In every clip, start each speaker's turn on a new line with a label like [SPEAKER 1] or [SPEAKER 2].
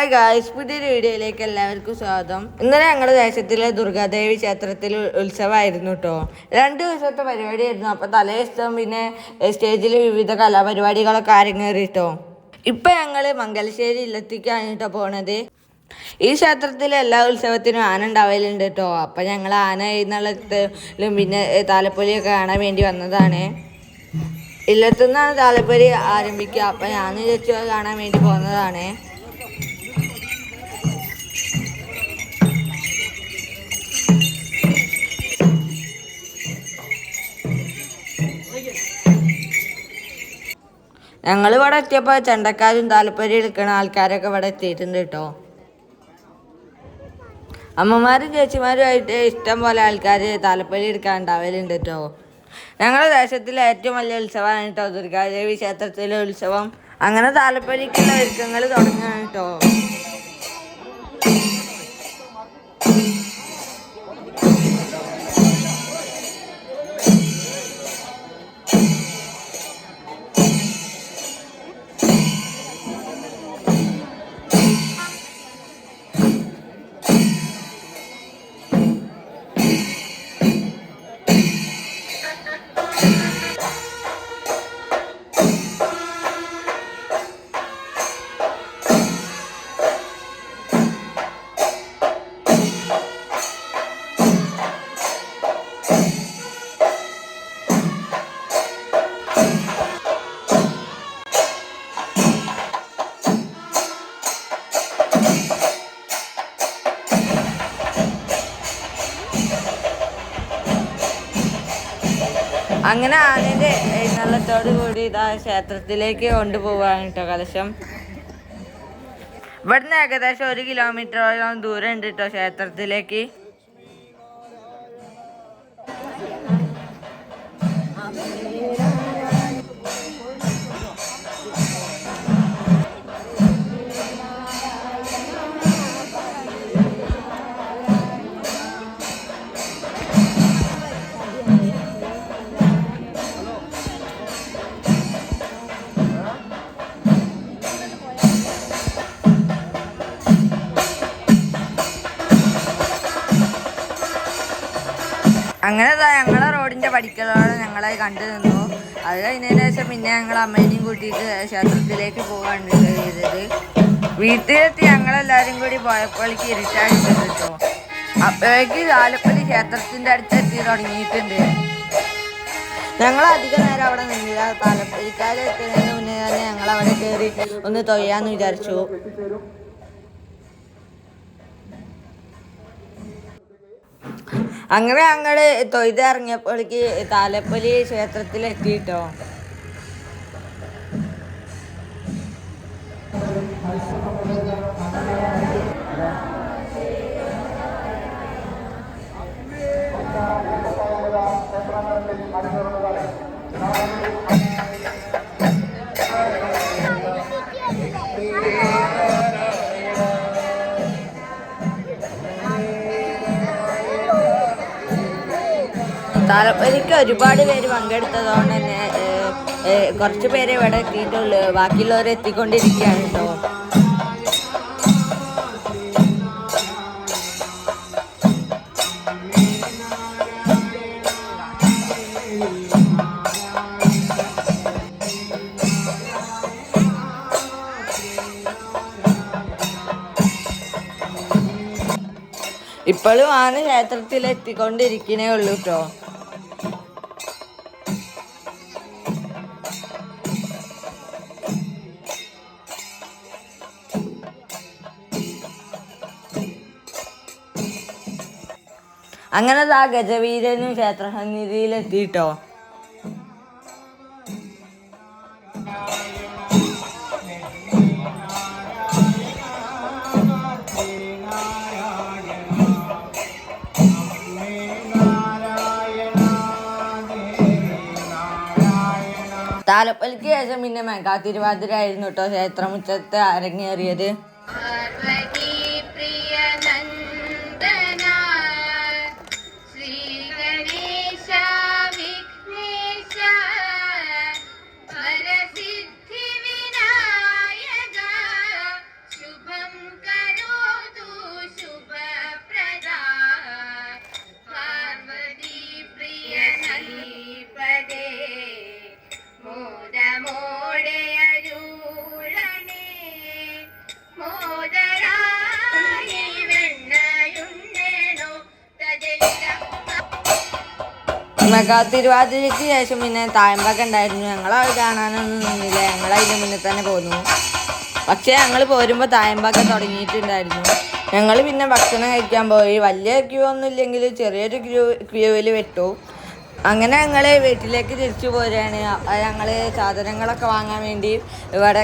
[SPEAKER 1] Hi guys, പുതിയൊരു വീഡിയോയിലേക്ക് എല്ലാവർക്കും സ്വാഗതം. ഇന്നലെ ഞങ്ങളുടെ ദേശത്തിലെ ദുർഗാദേവി ക്ഷേത്രത്തിൽ ഉത്സവമായിരുന്നു കേട്ടോ. 2 ദിവസത്തെ പരിപാടിയായിരുന്നു. അപ്പോൾ തലേ ദിവസം പിന്നെ സ്റ്റേജിൽ വിവിധ കലാപരിപാടികളൊക്കെ അരങ്ങേറി കേട്ടോ. ഇപ്പം ഞങ്ങൾ മംഗലശ്ശേരി ഇല്ലത്തേക്കാണ് കേട്ടോ പോണത്. ഈ ക്ഷേത്രത്തിൽ എല്ലാ ഉത്സവത്തിനും ആന ഉണ്ടാവലുണ്ട് കേട്ടോ. അപ്പം ഞങ്ങൾ ആന എഴുന്നള്ളത്തിലും പിന്നെ താലപ്പൊലിയൊക്കെ കാണാൻ വേണ്ടി വന്നതാണ്. ഇല്ലത്തുനിന്നാണ് താലപ്പൊലി ആരംഭിക്കുക. അപ്പം ഞാൻ വിചാരിച്ചു കാണാൻ വേണ്ടി പോകുന്നതാണ്. ഞങ്ങൾ ഇവിടെ എത്തിയപ്പോൾ ചെണ്ടക്കാരും താലപ്പൊലി എടുക്കുന്ന ആൾക്കാരൊക്കെ ഇവിടെ എത്തിയിട്ടുണ്ട് കേട്ടോ. അമ്മമാരും ചേച്ചിമാരുമായിട്ട് ഇഷ്ടം പോലെ ആൾക്കാർ താലപ്പൊലി എടുക്കാൻ ഉണ്ടാവലുണ്ട് കേട്ടോ. ഞങ്ങളുടെ ദേശത്തിലെ ഏറ്റവും വലിയ ഉത്സവമാണ് കേട്ടോ ദുർഗാദേവി ക്ഷേത്രത്തിലെ ഉത്സവം. അങ്ങനെ താലപ്പൊലിക്കുള്ള ഒരുക്കങ്ങൾ തുടങ്ങുകയാണ് കേട്ടോ. അങ്ങനെ ആനയുടെ എഴുന്നള്ളത്തോട് കൂടി ഇതാ ക്ഷേത്രത്തിലേക്ക് കൊണ്ടുപോവാണ് കേട്ടോ കലശം. ഇവിടുന്ന് ഏകദേശം 1 കിലോമീറ്ററോളം ദൂരം ഉണ്ട് കേട്ടോ ക്ഷേത്രത്തിലേക്ക്. അങ്ങനെ ഞങ്ങളെ റോഡിൻ്റെ പടിക്കലോടെ ഞങ്ങളെ കണ്ടു നിന്നു. അത് കഴിഞ്ഞതിന് ശേഷം പിന്നെ ഞങ്ങൾ അമ്മേനെയും കൂട്ടിയിട്ട് ക്ഷേത്രത്തിലേക്ക് പോകാണ് ചെയ്തത്. വീട്ടിലെത്തി ഞങ്ങളെല്ലാവരും കൂടി പോയപ്പോഴേക്ക് ഇരുട്ടായിട്ടുണ്ട് കേട്ടോ. അപ്പോഴേക്ക് താലപ്പൊലി ക്ഷേത്രത്തിൻ്റെ അടുത്തെത്തി തുടങ്ങിയിട്ടുണ്ട്. ഞങ്ങൾ അധിക നേരം അവിടെ നിന്നില്ല. താലപ്പൊലിക്കാരെത്തുന്നതിന് മുന്നേ തന്നെ ഞങ്ങൾ അവിടെ കയറി ഒന്ന് തൊയ്യാന്ന് വിചാരിച്ചു. അങ്ങനെ ഞങ്ങൾ തൊയ്തിറങ്ങിയപ്പോഴേക്ക് താലപ്പൊലി ക്ഷേത്രത്തിലെത്തിയിട്ടോ. താലപ്പൊലിക്ക് ഒരുപാട് പേര് പങ്കെടുത്തതുകൊണ്ട് തന്നെ കുറച്ച് പേരെ ഇവിടെ എത്തിയിട്ടുള്ളൂ. ബാക്കിയുള്ളവർ എത്തിക്കൊണ്ടിരിക്കുകയാണ് കേട്ടോ. ഇപ്പോഴും ആന ക്ഷേത്രത്തിൽ എത്തിക്കൊണ്ടിരിക്കണേ ഉള്ളൂ കേട്ടോ. അങ്ങനെ ആ ഗജവീരനും ക്ഷേത്രസന്നിധിയിലെത്തിയിട്ടോ. താലപ്പൊലിക്ക് ശേഷം പിന്നെ മെഗാ തിരുവാതിര ആയിരുന്നു കേട്ടോ ക്ഷേത്രമുറ്റത്ത് അരങ്ങേറിയത്. തിരുവാതിരയ്ക്ക് ശേഷം പിന്നെ തായമ്പൊക്കെ ഉണ്ടായിരുന്നു. ഞങ്ങളത് കാണാനൊന്നും നിന്നില്ല, ഞങ്ങളതിൻ്റെ മുന്നിൽ തന്നെ പോന്നു. പക്ഷേ ഞങ്ങൾ പോരുമ്പോൾ തായമ്പൊക്കെ തുടങ്ങിയിട്ടുണ്ടായിരുന്നു. ഞങ്ങൾ പിന്നെ ഭക്ഷണം കഴിക്കാൻ പോയി. വലിയ ക്യൂ ഒന്നും ഇല്ലെങ്കിലും ചെറിയൊരു ക്യൂവിൽ വിട്ടു. അങ്ങനെ ഞങ്ങൾ വീട്ടിലേക്ക് തിരിച്ചു പോരുകയാണ്. ഞങ്ങൾ സാധനങ്ങളൊക്കെ വാങ്ങാൻ വേണ്ടി ഇവിടെ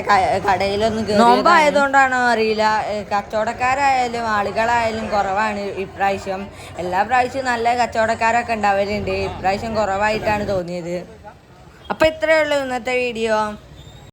[SPEAKER 1] കടയിലൊന്നും കയറി. നോമ്പായതുകൊണ്ടാണോ അറിയില്ല, കച്ചവടക്കാരായാലും ആളുകളായാലും കുറവാണ് ഇപ്രാവശ്യം. എല്ലാ പ്രാവശ്യവും നല്ല കച്ചവടക്കാരൊക്കെ ഉണ്ടാവലുണ്ട്, ഇപ്രാവശ്യം കുറവായിട്ടാണ് തോന്നിയത്. അപ്പോൾ ഇത്രയേ ഉള്ളൂ ഇന്നത്തെ വീഡിയോ.